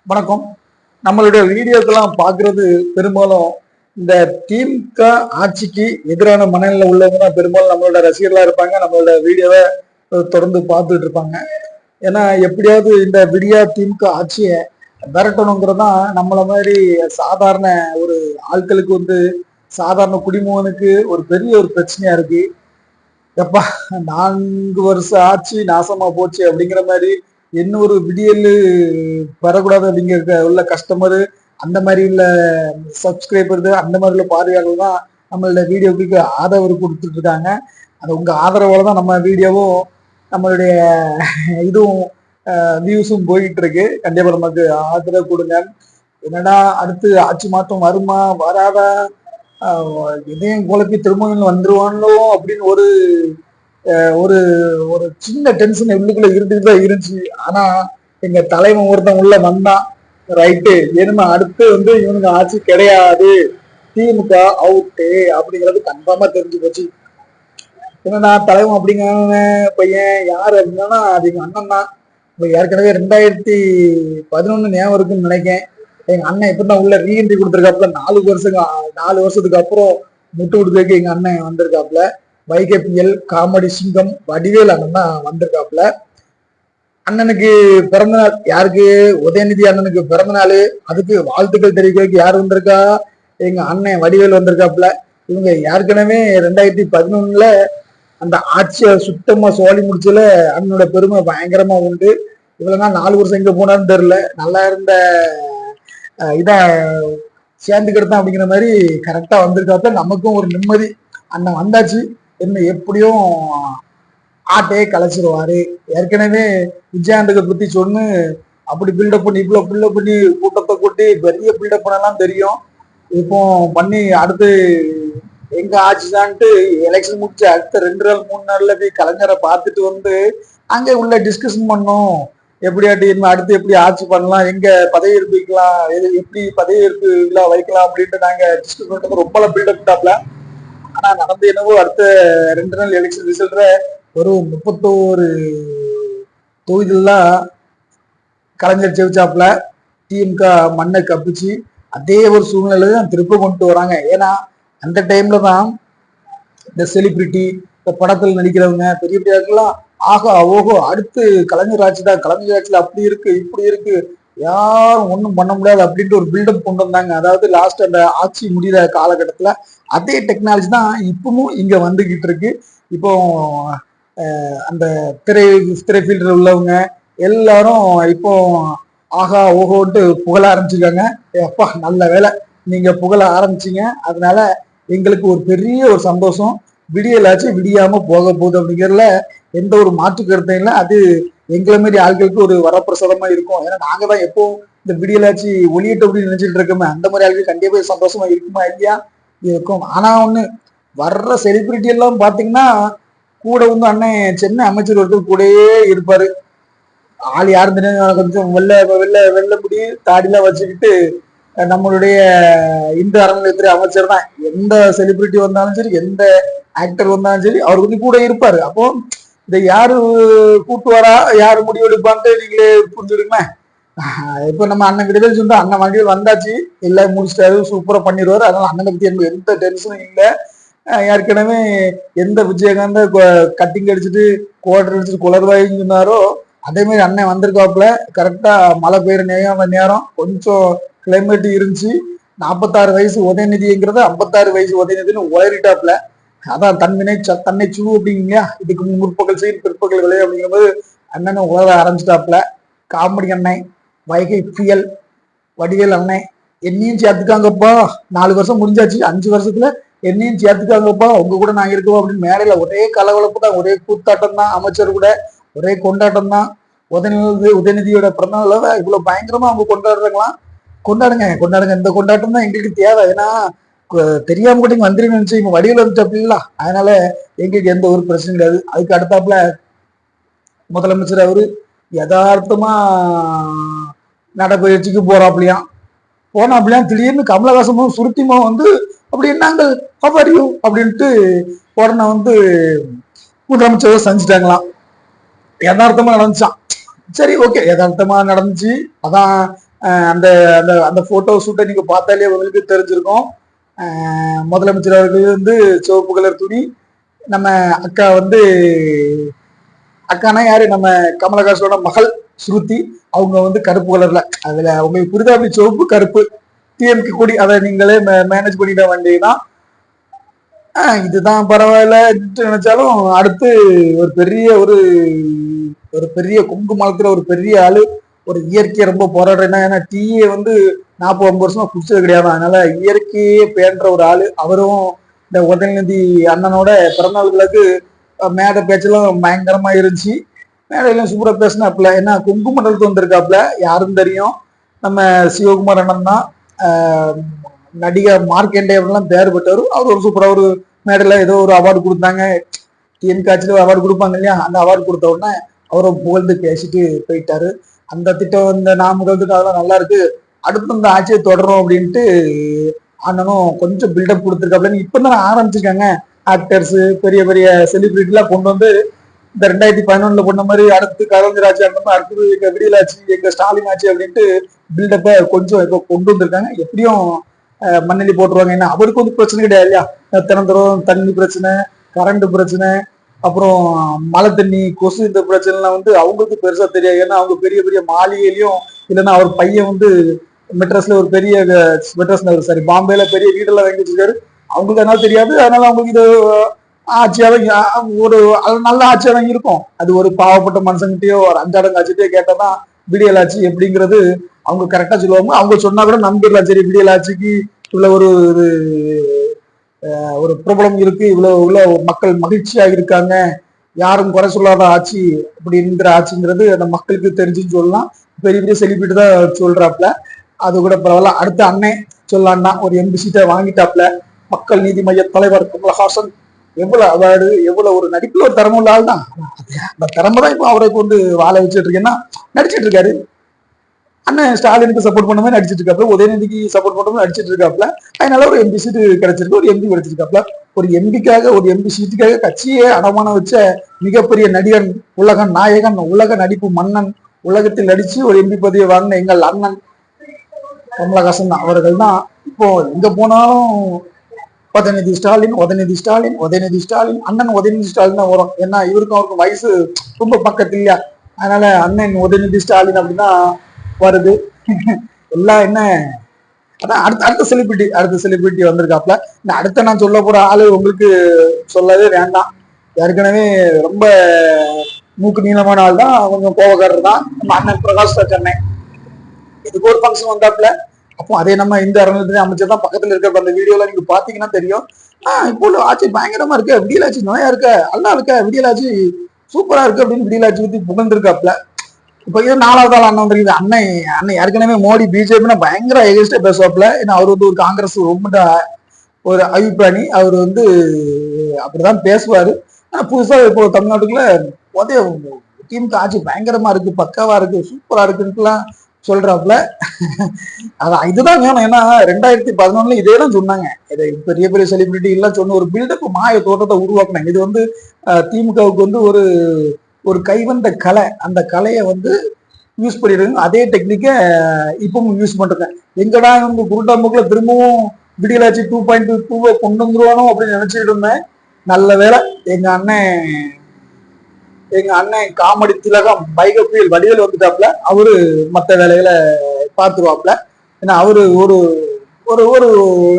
வணக்கம். நம்மளுடைய வீடியோக்கெல்லாம் பார்க்கறது பெரும்பாலும் இந்த திமுக ஆட்சிக்கு எதிரான மனநிலை உள்ளவங்க தான் பெரும்பாலும் நம்மளோட ரசிகர்களா இருப்பாங்க. நம்மளோட வீடியோவை தொடர்ந்து பார்த்துட்டு இருப்பாங்க. ஏன்னா எப்படியாவது இந்த விடியா திமுக ஆட்சியை விரட்டணுங்கிறதான் நம்மள மாதிரி சாதாரண ஒரு ஆட்களுக்கு சாதாரண குடிமகனுக்கு ஒரு பெரிய ஒரு பிரச்சனையா இருக்கு. எப்பா 4 வருஷம் ஆட்சி நாசமா போச்சு அப்படிங்கிற மாதிரி இன்னொரு விடியல் வரக்கூடாது அப்படிங்கிற உள்ள கஸ்டமரு, அந்த மாதிரி உள்ள சப்ஸ்கிரைபர், அந்த மாதிரி உள்ள பார்வையாளர்கள் தான் நம்மளோட வீடியோவுக்கு ஆதரவு கொடுத்துட்டு இருக்காங்க. அது உங்க ஆதரவோட தான் நம்ம வீடியோவும் நம்மளுடைய இதுவும் வியூஸும் போயிட்டு இருக்கு. கண்டிப்பா நமக்கு ஆதரவு கொடுங்க. என்னடா அடுத்து ஆட்சி மாற்றம் வருமா வராதா, இதையும் குழப்பி திரும்பவும் வந்துருவானோ அப்படின்னு ஒரு ஒரு ஒரு சின்ன டென்ஷன் உள்ளுக்குள்ள இருந்துட்டு தான் இருந்துச்சு. ஆனா எங்க தலைவன் ஒருத்தன் உள்ள வந்தான். ரைட்டு, இனிமே அடுத்து இவனுக்கு ஆட்சி கிடையாது, திமுக அவுட்டு அப்படிங்கிறது கன்ஃபார்மா தெரிஞ்சு போச்சு. என்னன்னா தலைவன் அப்படிங்கிற பையன் யாரு அப்படின்னா அது எங்க அண்ணன் தான். இப்போ ஏற்கனவே 2011 ஞாபகம் இருக்குன்னு நினைக்கிறேன். எங்க அண்ணன் இப்பதான் உள்ள ரீஎன்ட்ரி கொடுத்துருக்காப்புல. 4 வருஷத்துக்கு அப்புறம் முட்டு கொடுத்துருக்கு எங்க அண்ணன் வந்திருக்காப்புல. வைகேபிஎல் காமெடி சிங்கம் வடிவேல் அண்ணன் தான் வந்திருக்காப்புல. அண்ணனுக்கு பிறந்த நாள், யாருக்கு? உதயநிதி அண்ணனுக்கு பிறந்த நாள். அதுக்கு வாழ்த்துக்கள் தெரிவிக்கிறதுக்கு யார் வந்திருக்கா? எங்க அண்ணன் வடிவேல் வந்திருக்காப்புல. இவங்க ஏற்கனவே 2011 அந்த ஆட்சியை சுத்தமா சோழி முடிச்சல அண்ணனோட பெருமை பயங்கரமா உண்டு. இவ்வளவுதான் 4 வருஷம் எங்க போனான்னு தெரியல. நல்லா இருந்த இதான் சேர்ந்துக்கிட்டதான் அப்படிங்கிற மாதிரி கரெக்டா வந்திருக்காப்புல. நமக்கும் ஒரு நிம்மதி. அண்ணன் வந்தாச்சு, என்ன எப்படியும் ஆட்டையே கலைச்சிருவாரு. ஏற்கனவே விஜயாண்டுக்கு பத்தி சொன்னு அப்படி பில்டப் பண்ணி இவ்வளவு பில்டப் பண்ணி கூட்டத்தை கூட்டி பெரிய பில்டப் பண்ணலாம் தெரியும். இப்போ பண்ணி அடுத்து எங்க ஆட்சிதான்ட்டு எலெக்ஷன் முடிச்சு அடுத்த 2 நாள் 3 நாள்ல போய் கலைஞரை பார்த்துட்டு அங்கே உள்ள டிஸ்கஷன் பண்ணோம். எப்படியாட்டி அடுத்து எப்படி ஆட்சி பண்ணலாம், எங்க பதவி ஏற்பிக்கலாம், எப்படி பதவி ஏற்பு விழா வைக்கலாம் அப்படின்ட்டு நாங்க டிஸ்கஸ் பண்ணிட்டு ரொம்ப பில்டப் டாப்ல. ஆனா நடந்து என்னவோ அடுத்த 2 நாள் எலெக்ஷன் ரிசல்ட்ல ஒரு 31 தொகுதியெல்லாம் கலைஞர் ஜெயிச்சாப்புல. திமுக மண்ணை கப்பிச்சு அதே ஒரு சூழ்நிலை தான் திருப்ப கொண்டு வராங்க. ஏன்னா அந்த டைம்ல தான் இந்த செலிபிரிட்டி, இந்த படத்தில் நடிக்கிறவங்க பெரிய பெரிய ஆட்கள்லாம் ஆகா ஓஹோ அடுத்து கலைஞர் ஆட்சி தான், கலைஞர் ஆட்சியில் அப்படி இருக்கு இப்படி இருக்கு, யாரும் ஒன்றும் பண்ண முடியாது அப்படின்ட்டு ஒரு பில்டப் கொண்டு வந்தாங்க. அதாவது லாஸ்ட் அந்த ஆட்சி முடிகிற காலகட்டத்துல அதே டெக்னாலஜி தான் இப்பவும் இங்க வந்துகிட்டு இருக்கு. இப்போ அந்த திரை ஃபீல்டில் உள்ளவங்க எல்லாரும் இப்போ ஆகா ஓஹோன்ட்டு புகழ ஆரம்பிச்சிருக்காங்க. அப்பா நல்ல வேலை நீங்க புகழ ஆரம்பிச்சீங்க, அதனால எங்களுக்கு ஒரு பெரிய ஒரு சந்தோஷம். விடியலாச்சு விடியாம போக போகுது அப்படிங்கிறதுல எந்த ஒரு மாற்று கருத்தும் இல்லை. அது எங்களை மாதிரி ஆட்களுக்கு ஒரு வரப்பிரசாதமா இருக்கும். ஏன்னா நாங்க தான் எப்போ இந்த விடியலாச்சு ஒளியிட்டு அப்படின்னு நினைச்சிட்டு இருக்கோமே, அந்த மாதிரி ஆட்களுக்கு கண்டிப்பா சந்தோஷமா இருக்குமா இல்லையா? இருக்கும். ஆனா ஒண்ணு, வர்ற செலிபிரிட்டி எல்லாம் பாத்தீங்கன்னா கூட அண்ணன் சென்னை அமைச்சர் ஒருத்தர் கூடயே இருப்பாரு. ஆள் யாரும் தெரியாது, கொஞ்சம் வெள்ள முடி தாடிலாம் வச்சுக்கிட்டு நம்மளுடைய இந்து அறநிலையத்துறை அமைச்சர் தான். எந்த செலிபிரிட்டி வந்தாலும் சரி, எந்த ஆக்டர் வந்தாலும் சரி, அவர் கூட இருப்பாரு. அப்போ இதை யாரு கூட்டு வரா, யாரு முடிவெடுப்பான்ட்டு நீங்களே புரிஞ்சுடுங்க. இப்ப நம்ம அண்ணன் கிட்ட சொல்லிட்டு அண்ணன் வண்டியில் வந்தாச்சு, எல்லாம் முடிச்சிட்டாரு, சூப்பரா பண்ணிடுவாரு. அதனால அண்ணனை பத்தி எனக்கு எந்த டென்ஷனும் இல்லை. ஏற்கனவே எந்த விஜயகாந்த கட்டிங் அடிச்சுட்டு கோட்டர் அடிச்சுட்டு குளர்வாயின்னு சொன்னாரோ அதே மாதிரி அண்ணன் வந்திருக்காப்புல. கரெக்டா மழை பெய்யுற நேரம் கொஞ்சம் கிளைமேட் இருந்துச்சு. 46 வயசு உதயநிதிங்கிறத 56 வயசு உதயநிதினு உளறிட்டாப்புல. அதான் தன்னை சூ அப்படிங்க, இதுக்கு முற்பகல் செய்யும் பிற்பகல் விளையும் அப்படிங்கிற போது அண்ணனை உளர ஆரம்பிச்சிட்டாப்புல. காமெடி அண்ணன், வைகை புயல் வடிவேல் அண்ணன், என்னையும் சேர்த்துக்காங்கப்பா, 4 வருஷம் முடிஞ்சாச்சு, 5 வருஷத்துல என்னையும் சேர்த்துக்காங்கப்பா, உங்க கூட நான் இருக்கோம் அப்படின்னு மேடையில ஒரே கலவலப்பு தான், ஒரே கூத்தாட்டம் தான். அமைச்சர் கூட ஒரே கொண்டாட்டம் தான். உதயநிதியோட பிறந்தநாள் இவ்வளவு பயங்கரமா அவங்க கொண்டாடுறாங்களாம். கொண்டாடுங்க கொண்டாடுங்க, இந்த கொண்டாட்டம் தான் எங்களுக்கு தேவை. ஏன்னா தெரியாம கூட வந்துருன்னு நினைச்சு இவங்க வடிவில் வந்துட்டாப்ல, அதனால எங்களுக்கு எந்த ஒரு பிரச்சனையும் கிடையாது. அதுக்கு அடுத்தாப்புல முதலமைச்சர் அவரு யதார்த்தமா நடைபயிற்சிக்கு போனாப்லையாம். திடீர்னு கமலஹாசமும் சுருத்திமா அப்படி நாங்கள் ஹவ் அப்படின்ட்டு உடனே முதலமைச்சர் செஞ்சுட்டாங்களாம். யதார்த்தமா நடந்துச்சான். சரி ஓகே, யதார்த்தமா நடந்துச்சு. அதான் அந்த அந்த அந்த போட்டோ ஷூட்டை நீங்க பார்த்தாலே உங்களுக்கு தெரிஞ்சிருக்கும். முதலமைச்சர் அவர்கள் வந்து சிவப்பு கலர் துணி, நம்ம அக்கா வந்து அக்கானா யாரு, நம்ம கமலஹாசனோட மகள் ஸ்ருதி, அவங்க வந்து கருப்பு கலர்ல. அதுல உங்களுக்கு புரிதா? அப்படி சிவப்பு கருப்பு டிஎம்கே கொடி, அதை நீங்களே மேனேஜ் பண்ணிட வேண்டியதுதான். இதுதான் பரவாயில்ல நினைச்சாலும் அடுத்து ஒரு பெரிய ஒரு பெரிய கொங்கு மலத்துல ஒரு பெரிய ஆளு, ஒரு இயற்கையை ரொம்ப போராடுறேன்னா, ஏன்னா டீயை வந்து 40-50 வருஷமா குடிச்சது கிடையாது. அதனால இயற்கையே பேன்ற ஒரு ஆளு அவரும். இந்த உதயநிதி அண்ணனோட பிறந்தநாளுக்கு மேடை பேச்செல்லாம் பயங்கரமா இருந்துச்சு. மேடையெல்லாம் சூப்பரா பேசினாப்புல. ஏன்னா கொங்கு மண்டலத்து வந்திருக்காப்புல, யாரும் தெரியும், நம்ம சிவகுமார் அண்ணன் தான். நடிகர் மார்க்கெண்டேவெல்லாம் பேர் பெற்றவர். அவர் ஒரு சூப்பரா ஒரு மேடையில ஏதோ ஒரு அவார்டு கொடுத்தாங்க, டிஎன் காட்சியில் அவார்டு கொடுப்பாங்க இல்லையா, அந்த அவார்டு கொடுத்த உடனே அவரை புகழ்ந்து பேசிட்டு போயிட்டாரு. அந்த திட்டம் இந்த நாமக்கல் அதெல்லாம் நல்லா இருக்கு, அடுத்து இந்த ஆட்சியை தொடரும் அப்படின்ட்டு அண்ணனும் கொஞ்சம் பில்டப் கொடுத்துருக்காப்ல. இப்பதான் ஆரம்பிச்சிருக்காங்க ஆக்டர்ஸ், பெரிய பெரிய செலிபிரிட்டி எல்லாம் கொண்டு வந்து இந்த 2011 பண்ண மாதிரி அடுத்து கலைஞர் ஆட்சி, அந்த மாதிரி அடுத்தது எங்க விடியல் ஆட்சி, எங்க ஸ்டாலின் ஆட்சி அப்படின்ட்டு பில்டப்பை கொஞ்சம் இப்போ கொண்டு வந்திருக்காங்க. எப்படியும் மண்ணெண்ணி போட்டுருவாங்க. ஏன்னா அவருக்கு வந்து பிரச்சனை கிடையாது இல்லையா, தினந்தரம் தண்ணி பிரச்சனை, கரண்ட் பிரச்சனை, அப்புறம் மழை தண்ணி, கொசு, இந்த பிரச்சனைலாம் வந்து அவங்களுக்கு பெருசா தெரியாது. ஏன்னா அவங்க பெரிய பெரிய மாளிகையிலையும், இல்லைன்னா அவர் பையன் வந்து மெட்ராஸ்ல ஒரு பெரிய மெட்ராஸ்ல சாரி பாம்பேல பெரிய வீடெல்லாம் வாங்கி வச்சிருக்காரு. அவங்களுக்கு அதனால தெரியாது. அதனால அவங்களுக்கு இது ஆட்சியாதான் ஒரு நல்ல ஆட்சியாதான் இருக்கும். அது ஒரு பாவப்பட்ட மனுஷங்கிட்டயோ ஒரு அஞ்சாடம் ஆட்சியோ கேட்டதான் விடியல் ஆட்சி எப்படிங்கிறது அவங்க கரெக்டா சொல்லுவாங்க. அவங்க சொன்னா கூட நம்பிடலாம், சரி விடியல் ஆட்சிக்கு இவ்வளவு ஒரு பிரபலம் இருக்கு, இவ்வளவு மக்கள் மகிழ்ச்சியா இருக்காங்க, யாரும் குறை சொல்லாத ஆட்சி அப்படிங்கிற ஆட்சிங்கிறது அந்த மக்களுக்கு தெரிஞ்சுன்னு சொல்லலாம். பெரிய பெரிய செலிபிரிட்டி தான் சொல்றாப்ல, அது கூட பரவாயில்ல. அடுத்த அண்ணன் சொல்லலான்னா ஒரு எம்பி சீட்டை வாங்கிட்டாப்ல. மக்கள் நீதி மைய தலைவர் கமலஹாசன் எவ்வளவு அவார்டு, எவ்வளவு ஒரு நடிப்புல ஒரு திறமை உள்ள ஆள் தான். அந்த திறமை தான் இப்போ அவரை கொண்டு வாழ வச்சுட்டு இருக்கேன்னா நடிச்சிட்டு இருக்காரு. அண்ணன் ஸ்டாலினுக்கு சப்போர்ட் பண்ண மாதிரி நடிச்சிட்டு இருக்காப்ல, உதயநிதிக்கு சப்போர்ட் பண்ண மாதிரி நடிச்சிட்டு இருக்காப்ல. அதனால ஒரு எம்பி சீட்டு கிடைச்சிருக்கு, ஒரு எம்பி கிடைச்சிருக்காப்ல. ஒரு எம்பிக்காக, ஒரு எம்பி சீட்டுக்காக கட்சியே அடமான வச்ச மிகப்பெரிய நடிகன், உலக நாயகன், உலக நடிப்பு மன்னன், உலகத்தில் நடிச்சு ஒரு எம்பி பதவியை வாங்கின எங்கள் அண்ணன் கமலஹாசன் அவர்கள் தான். இப்போ எங்க போனாலும் உதயநிதி ஸ்டாலின், உதயநிதி ஸ்டாலின், உதயநிதி ஸ்டாலின், அண்ணன் உதயநிதி ஸ்டாலின் தான் வரும். ஏன்னா இவருக்கும் அவருக்கும் வயசு ரொம்ப பக்கத்து இல்லையா, அதனால அண்ணன் உதயநிதி ஸ்டாலின் அப்படின்னா வருது. எல்லாம் என்ன, அதான் அடுத்த செலிபிரிட்டி வந்திருக்காப்ல. இந்த அடுத்த நான் சொல்ல போற ஆளு உங்களுக்கு சொல்லவே வேண்டாம், ஏற்கனவே ரொம்ப மூக்கு நீளமான ஆள் தான், கொஞ்சம் கோபக்காரர் தான், நம்ம அண்ணன் பிரகாஷ் ராஜ் அண்ணன். இதுக்கு ஒரு ஃபங்க்ஷன் வந்தாப்புல. அப்போ அதே நம்ம இந்த அறநிலையத்துறை அமைச்சர் தான் பக்கத்துல இருக்க. அந்த வீடியோல நீங்க பாத்தீங்கன்னா தெரியும். இப்போ ஆட்சி பயங்கரமா இருக்கு, விடியல் ஆட்சி நோயா இருக்க, அல்லா இருக்க, விடியல் ஆட்சி சூப்பரா இருக்கு அப்படின்னு விடியல் ஆட்சி பத்தி புகழ்ந்திருக்காப்ல. இப்போ இது 4வது ஆள் அண்ணன் வந்திருக்கு. அண்ணன் ஏற்கனவே மோடி பிஜேபின்னா பயங்கர எகென்ஸ்டா பேசுவாப்ல. ஏன்னா அவர் வந்து ஒரு காங்கிரஸ் ரொம்ப ஒரு அபிப்பிராணி, அவர் வந்து அப்படிதான் பேசுவாரு. ஆனா புதுசா இப்போ தமிழ்நாட்டுக்குள்ள உதய திமுக ஆட்சி பயங்கரமா இருக்கு, பக்காவா இருக்கு, சூப்பரா இருக்குன்ட்டுலாம் சொல்றாப்ல. அதான் இதுதான் வேணும். ஏன்னா 2011 இதேதான் சொன்னாங்க. இதை பெரிய பெரிய செலிபிரிட்டி எல்லாம் சொன்ன ஒரு பில்டப் மாய தோட்டத்தை உருவாக்குனாங்க. இது வந்து திமுகவுக்கு வந்து ஒரு கைவந்த கலை, அந்த கலையை வந்து யூஸ் பண்ணிடுங்க. அதே டெக்னிக்கை இப்பவும் யூஸ் பண்றாங்க. எங்கடா இவங்க குருட்டாம்புக்குல திரும்பவும் விடியலாச்சி 2.2 கொண்டு வந்துருவானோ அப்படின்னு நினைச்சிட்டு இருந்தேன். நல்ல வேலை எங்க அண்ணன் காமெடி திலகம் பைகப்பியல் வடிவில் வந்துட்டாப்ல. அவரு மற்ற வேலைகளை பார்த்துருவாப்ல. ஏன்னா அவரு ஒரு ஒரு ஒரு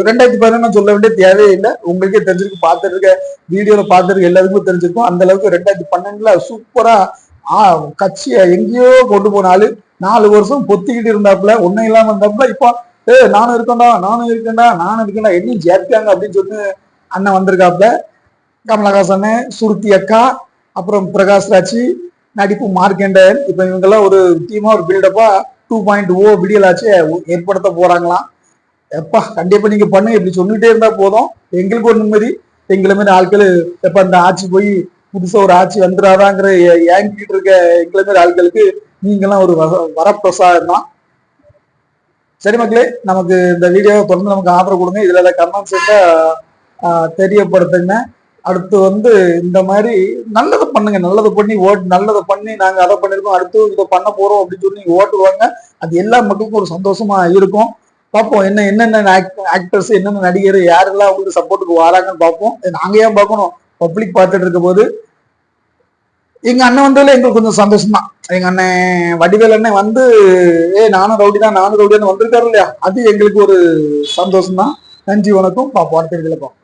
2011 சொல்ல வேண்டிய தேவையே இல்லை, உங்களுக்கே தெரிஞ்சிருக்கு, பார்த்துட்டு இருக்க வீடியோல பார்த்துருக்கு எல்லாருக்குமே தெரிஞ்சிருக்கும். அந்த அளவுக்கு 2012 சூப்பரா கட்சியை எங்கேயோ கொண்டு போனாலு 4 வருஷம் பொத்திக்கிட்டு இருந்தாப்புல, ஒன்னும் இல்லாம இருந்தாப்புல. இப்போ நானும் இருக்கேன்டா என்னையும் சேர்க்காங்க அப்படின்னு சொல்லி அண்ணன் வந்திருக்காப்புல. கமலஹாசன், சுருத்தி அக்கா, அப்புறம் பிரகாஷ் ராஜ், நடிப்பு மார்க்கெண்டேயன், இப்ப இவங்கெல்லாம் ஒரு டீமா ஒரு பில்டப்பா 2.0 விடியல் ஆட்சியை ஏற்படுத்த போறாங்களாம். எப்பா கண்டிப்பா நீங்க பண்ணுங்க, இப்படி சொல்லிட்டே இருந்தா போதும், எங்களுக்கு ஒரு நிம்மதி. எங்களை மாதிரி ஆட்கள் எப்ப அந்த ஆட்சி போய் புதுசா ஒரு ஆட்சி வந்துடாதாங்கிற ஏங்கிட்டு இருக்க எங்களை மாதிரி ஆட்களுக்கு நீங்கெல்லாம் ஒரு வரப்பிரசாதம் தான். சரி மக்களே, நமக்கு இந்த வீடியோவை தொடர்ந்து நமக்கு ஆதரவு கொடுங்க. இதுல கமெண்ட்ஸ் தெரியப்படுத்துங்க. அடுத்து வந்து இந்த மாதிரி நல்லதை பண்ணுங்க, நல்லதை பண்ணி நல்லதை பண்ணி நாங்க அதை பண்ணிருக்கோம், அடுத்து இதை பண்ண போறோம் அப்படின்னு சொல்லி நீங்க ஓட்டுவாங்க. அது எல்லா மக்களுக்கும் ஒரு சந்தோஷமா இருக்கும். பார்ப்போம் என்னென்ன ஆக்டர்ஸ், என்னென்ன நடிகர், யாரெல்லாம் அவங்களுக்கு சப்போர்ட்டுக்கு வராங்கன்னு பார்ப்போம். நாங்க ஏன் பார்க்கணும், பப்ளிக் பார்த்துட்டு இருக்க போது. எங்க அண்ணன் வந்ததுல எங்களுக்கு கொஞ்சம் சந்தோஷம் தான். எங்க அண்ணன் வடிவேல் அண்ணன் வந்து நானும் ரவுடி தான் வந்திருக்காரு இல்லையா, அது எங்களுக்கு ஒரு சந்தோஷம் தான். நன்றி, வணக்கம். பார்ப்போம், அடுத்த வீடியோல பார்ப்போம்.